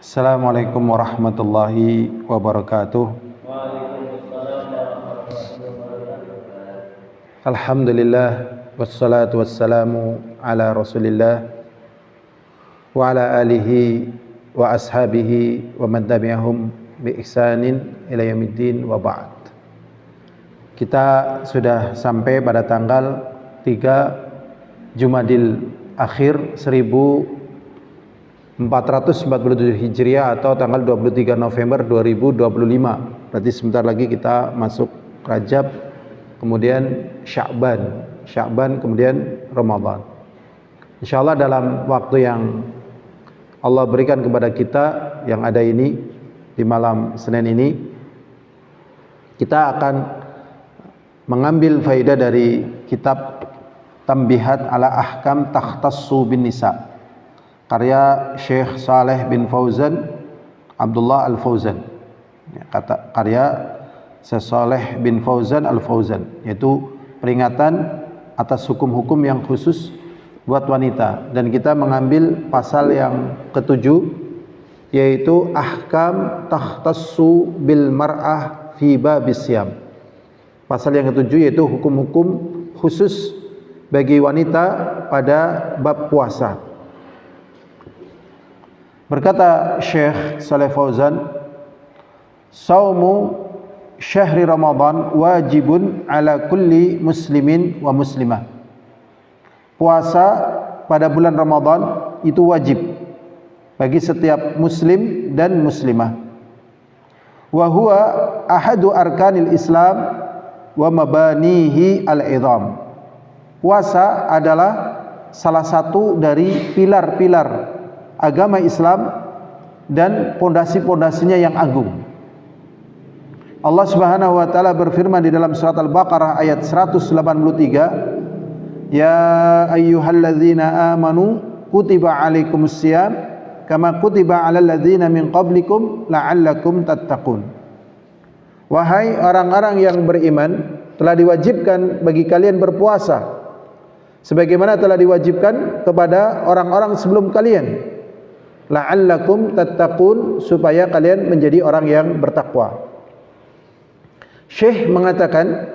Assalamualaikum warahmatullahi wabarakatuh. Alhamdulillah wassalatu wassalamu ala Rasulillah wa ala alihi wa ashabihi wa man tabi'ahum bi ihsanin ila yaumiddin wa ba'd. Kita sudah sampai pada tanggal 3 Jumadil Akhir 1447 Hijriah atau tanggal 23 November 2025. Berarti sebentar lagi kita masuk Rajab, kemudian Sya'ban, kemudian Ramadan. Insyaallah dalam waktu yang Allah berikan kepada kita yang ada ini di malam Senin ini, kita akan mengambil faedah dari kitab Tambihat ala Ahkam Takhtassu bin Nisa, karya Syekh Saleh bin Fauzan Abdullah Al-Fauzan, karya Syekh Saleh bin Fauzan Al-Fauzan, yaitu peringatan atas hukum-hukum yang khusus buat wanita. Dan kita mengambil pasal yang ketujuh, yaitu Ahkam Takhtassu bil Mar'ah fi babis Siyam. Pasal yang ketujuh yaitu hukum-hukum khusus bagi wanita pada bab puasa. Berkata Syekh Saleh Fauzan, "Saumu syahri Ramadan wajibun ala kulli muslimin wa muslimah." Puasa pada bulan Ramadan itu wajib bagi setiap muslim dan muslimah. Wa huwa ahadu arkanil Islam wa mabanihi al-idham. Puasa adalah salah satu dari pilar-pilar agama Islam dan pondasi-pondasinya yang agung. Allah Subhanahu wa taala berfirman di dalam surat Al-Baqarah ayat 183, "Ya ayyuhalladzina amanu kutiba alaikumusiyam kama kutiba alal ladzina min qablikum la'allakum tattaqun." Wahai orang-orang yang beriman, telah diwajibkan bagi kalian berpuasa sebagaimana telah diwajibkan kepada orang-orang sebelum kalian, la'allakum tattaqun, supaya kalian menjadi orang yang bertakwa. Syekh mengatakan,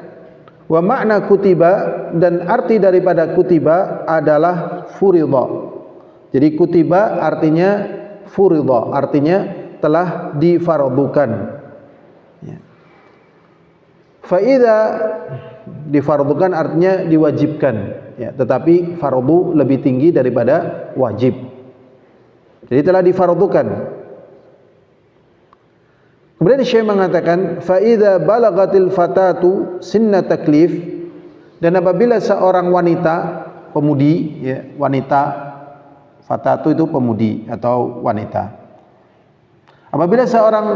wa makna kutiba, dan arti daripada kutiba adalah furidha. Jadi kutiba artinya furidha, artinya telah difardukan. Ya. Fa idza difardukan artinya diwajibkan, ya, tetapi fardu lebih tinggi daripada wajib. Jadi telah difardukan. Kemudian Syekh mengatakan, fa idza balagatil fatatu sinna taklif, dan apabila seorang wanita, pemudi, ya, wanita, fatatu itu pemudi atau wanita. Apabila seorang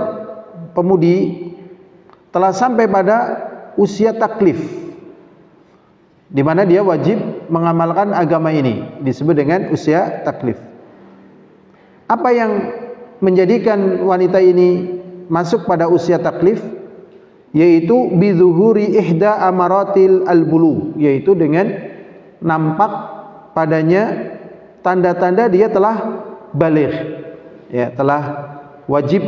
pemudi telah sampai pada usia taklif, di mana dia wajib mengamalkan agama ini, disebut dengan usia taklif. Apa yang menjadikan wanita ini masuk pada usia taklif? Yaitu bizuhuri ihda amaratil al-bulu, yaitu dengan nampak padanya tanda-tanda dia telah baligh, ya, telah wajib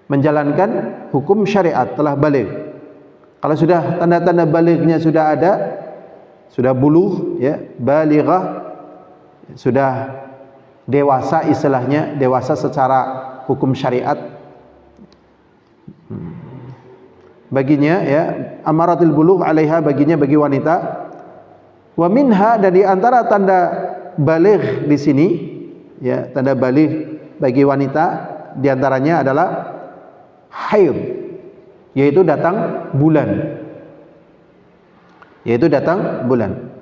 menjalankan hukum syariat, telah baligh. Kalau sudah tanda-tanda balighnya sudah ada, sudah buluh, ya, balighah, sudah dewasa, istilahnya dewasa secara hukum syariat baginya, ya, amaratul bulugh alaiha, baginya, bagi wanita. Wa minha, dan di antara tanda baligh di sini, ya, tanda baligh bagi wanita di antaranya adalah haid, yaitu datang bulan, yaitu datang bulan.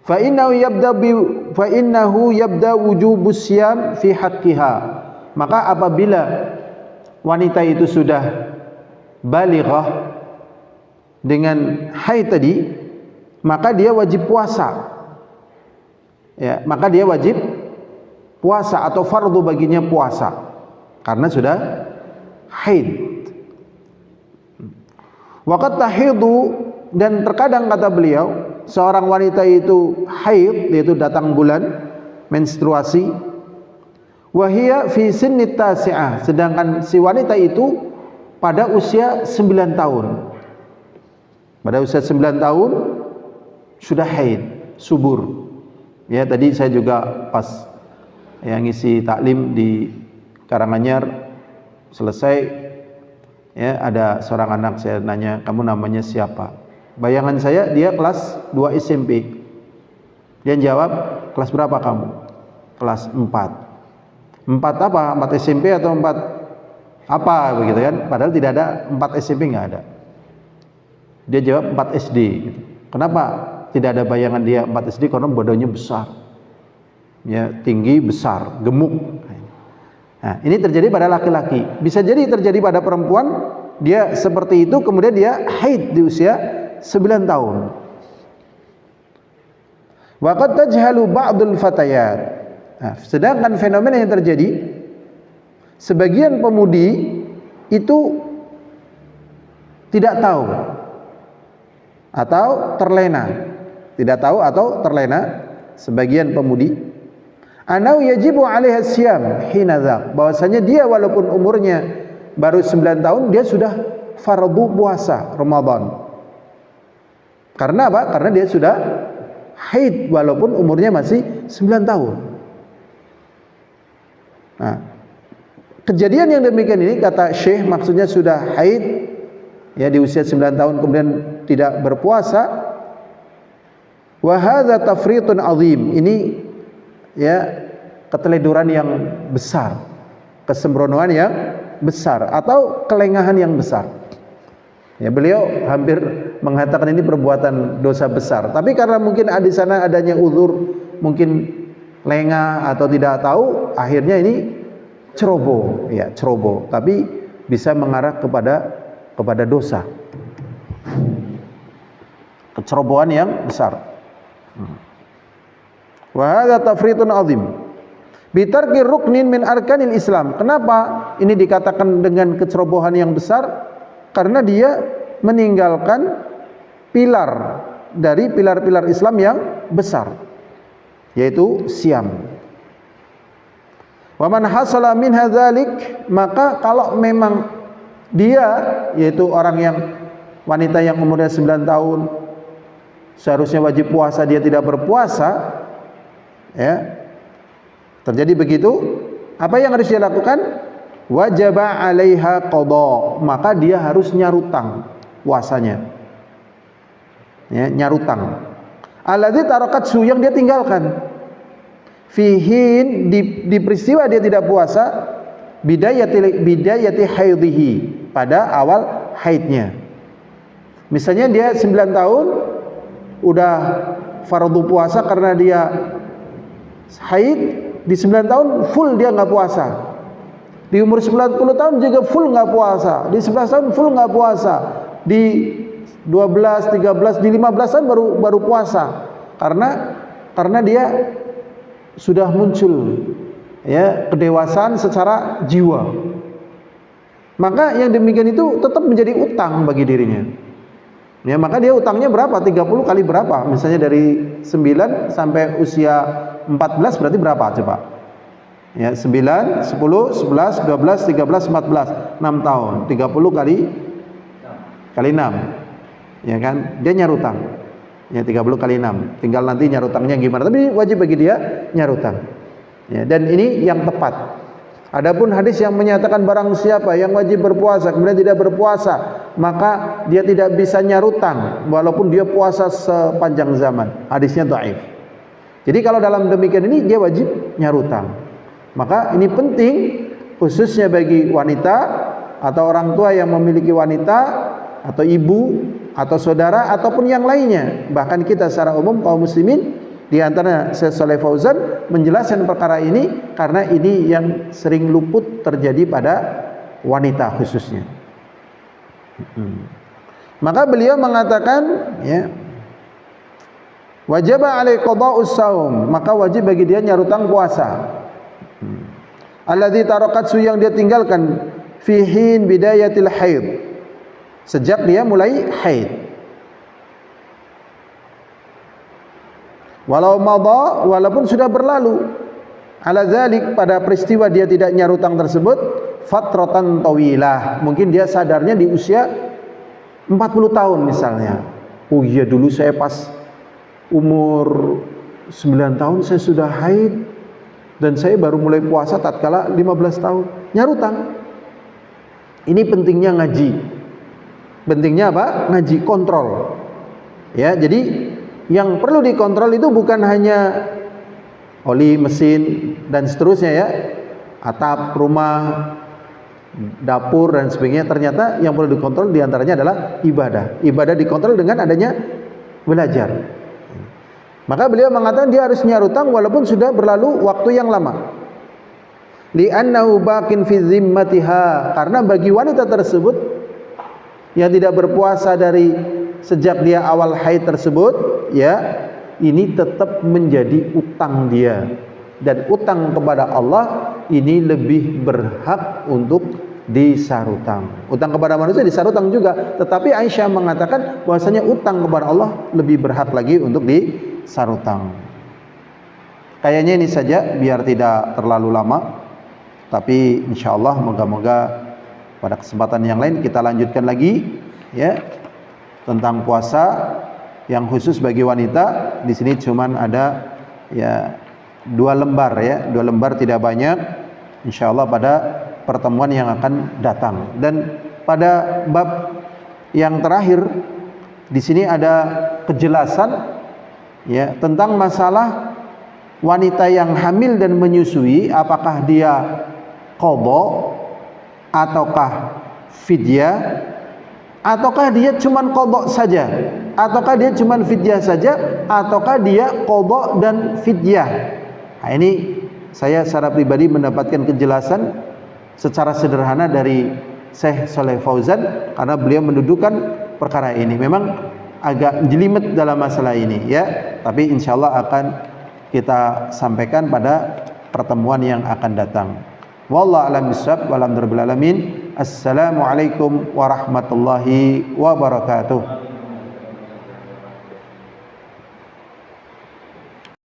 Fa innahu yabda wujubus siyam fi haqqiha. Maka apabila wanita itu sudah balighah dengan haid tadi, maka dia wajib puasa. Ya, maka dia wajib puasa atau fardu baginya puasa karena sudah haid. Waqad tahidu, dan terkadang kata beliau, seorang wanita itu haid, yaitu datang bulan, menstruasi, Wahia fi sinnit tasi'ah, sedangkan si wanita itu pada usia 9 tahun. Pada usia 9 tahun sudah haid, subur. Ya, tadi saya juga pas yang ngisi taklim di Karanganyar selesai, ya, ada seorang anak, saya nanya, kamu namanya siapa? Bayangan saya dia kelas 2 SMP. Dia jawab, kelas berapa kamu? Kelas 4. 4 apa? 4 SMP atau 4 apa begitu kan? Padahal tidak ada 4 SMP, nggak ada. Dia jawab 4 SD gitu. Kenapa tidak ada bayangan dia 4 SD? Karena badannya besar, ya, tinggi, besar, gemuk. Nah, ini terjadi pada laki-laki. Bisa jadi terjadi pada perempuan, dia seperti itu, kemudian dia haid di usia 9 tahun. Wa qad tajhalu ba'dul fatayat. Nah, sedangkan fenomena yang terjadi, sebagian pemudi itu tidak tahu atau terlena, tidak tahu atau terlena, sebagian pemudi, anau yajibu 'alaiha siyam hina dzak, bahwasanya dia walaupun umurnya baru 9 tahun dia sudah fardu puasa Ramadan. Karena apa? Karena dia sudah haid walaupun umurnya masih 9 tahun. Nah, kejadian yang demikian ini kata Syekh maksudnya sudah haid, ya, di usia 9 tahun kemudian tidak berpuasa. Wa hadza tafritun azim, ini, ya, keteledoran yang besar, kesembronoan yang besar atau kelengahan yang besar. Ya, beliau hampir mengatakan ini perbuatan dosa besar, tapi karena mungkin di sana adanya uzur, mungkin lengah atau tidak tahu, akhirnya ini ceroboh, ya, ceroboh, tapi bisa mengarah kepada dosa, kecerobohan yang besar. Wa hadza tafritun azim bi tarki ruknin min arkanil Islam. Kenapa ini dikatakan dengan kecerobohan yang besar? Karena dia meninggalkan pilar dari pilar-pilar Islam yang besar, yaitu siam. Wa man hasala min hadzalik, maka kalau memang dia, yaitu orang yang wanita yang umurnya 9 tahun seharusnya wajib puasa, dia tidak berpuasa, ya, terjadi begitu, apa yang harus dia lakukan? Wajaba 'alaiha qada, maka dia harus nyarutang puasanya, ya, nyarutang. Alladzi tarakat su, yang dia tinggalkan, fihin, di peristiwa dia tidak puasa, bidayati haidhihi, pada awal haidnya. Misalnya dia 9 tahun udah fardu puasa karena dia haid, di 9 tahun full dia nggak puasa. Di umur 90 tahun juga full nggak puasa. Di 11 tahun full nggak puasa. Di 12, 13, di 15 tahun baru puasa. Karena dia sudah muncul, ya, kedewasaan secara jiwa. Maka yang demikian itu tetap menjadi utang bagi dirinya. Ya, maka dia utangnya berapa? 30 kali berapa? Misalnya dari 9 sampai usia 14 berarti berapa coba? Ya, 9, 10, 11, 12, 13, 14, 6 tahun. 30 kali 6. Ya kan? Dia nyarutang. Ya, 30 kali 6. Tinggal nanti nyarutangnya gimana, tapi wajib bagi dia nyarutang. Ya, dan ini yang tepat. Adapun hadis yang menyatakan barang siapa yang wajib berpuasa kemudian tidak berpuasa, maka dia tidak bisa nyarutang walaupun dia puasa sepanjang zaman. Hadisnya dhaif. Jadi kalau dalam demikian ini dia wajib nyarutang. Maka ini penting khususnya bagi wanita atau orang tua yang memiliki wanita atau ibu atau saudara ataupun yang lainnya. Bahkan kita secara umum kaum muslimin, di antara Syekh Shalih Fauzan menjelaskan perkara ini karena ini yang sering luput terjadi pada wanita khususnya. Maka beliau mengatakan, ya, wajib alaihi qada'us shaum, maka wajib bagi dia nyarutang puasa. Alladzi tarakat, yang dia tinggalkan, fihin bidayatil haid, sejak dia mulai haid. Walau madha, walaupun sudah berlalu, ala dzalik, pada peristiwa dia tidak nyarutang tersebut, fatratan tawilah, mungkin dia sadarnya di usia 40 tahun misalnya. Oh iya, dulu saya pas umur 9 tahun saya sudah haid dan saya baru mulai puasa tatkala 15 tahun. Nyarutang. Ini pentingnya ngaji. Pentingnya apa? Ngaji, kontrol. Ya, jadi yang perlu dikontrol itu bukan hanya oli, mesin dan seterusnya ya, atap rumah, dapur dan sebagainya. Ternyata yang perlu dikontrol diantaranya adalah ibadah. Ibadah dikontrol dengan adanya belajar. Maka beliau mengatakan dia harus nyarutang walaupun sudah berlalu waktu yang lama. Li'annahu baqin fi zimmatiha, karena bagi wanita tersebut yang tidak berpuasa dari sejak dia awal haid tersebut, ya, ini tetap menjadi utang dia, dan utang kepada Allah ini lebih berhak untuk disarutang. Utang kepada manusia disarutang juga, tetapi Aisyah mengatakan bahwasanya utang kepada Allah lebih berhak lagi untuk disarutang. Kayaknya ini saja biar tidak terlalu lama, tapi insyaallah moga-moga pada kesempatan yang lain kita lanjutkan lagi ya tentang puasa yang khusus bagi wanita. Di sini cuman ada ya 2 lembar ya, 2 lembar tidak banyak. Insyaallah pada pertemuan yang akan datang. Dan pada bab yang terakhir di sini ada kejelasan ya tentang masalah wanita yang hamil dan menyusui, apakah dia qadha ataukah fidyah, ataukah dia cuman qadha saja, ataukah dia cuman fidyah saja, ataukah dia qadha dan fidyah. Nah, ini saya secara pribadi mendapatkan kejelasan secara sederhana dari Syekh Shalih Fauzan, karena beliau mendudukan perkara ini. Memang agak jelimet dalam masalah ini ya, tapi insyaallah akan kita sampaikan pada pertemuan yang akan datang. Wallahu a'lam bishawab, walhamdulillahirabbil alamin. Assalamualaikum warahmatullahi wabarakatuh.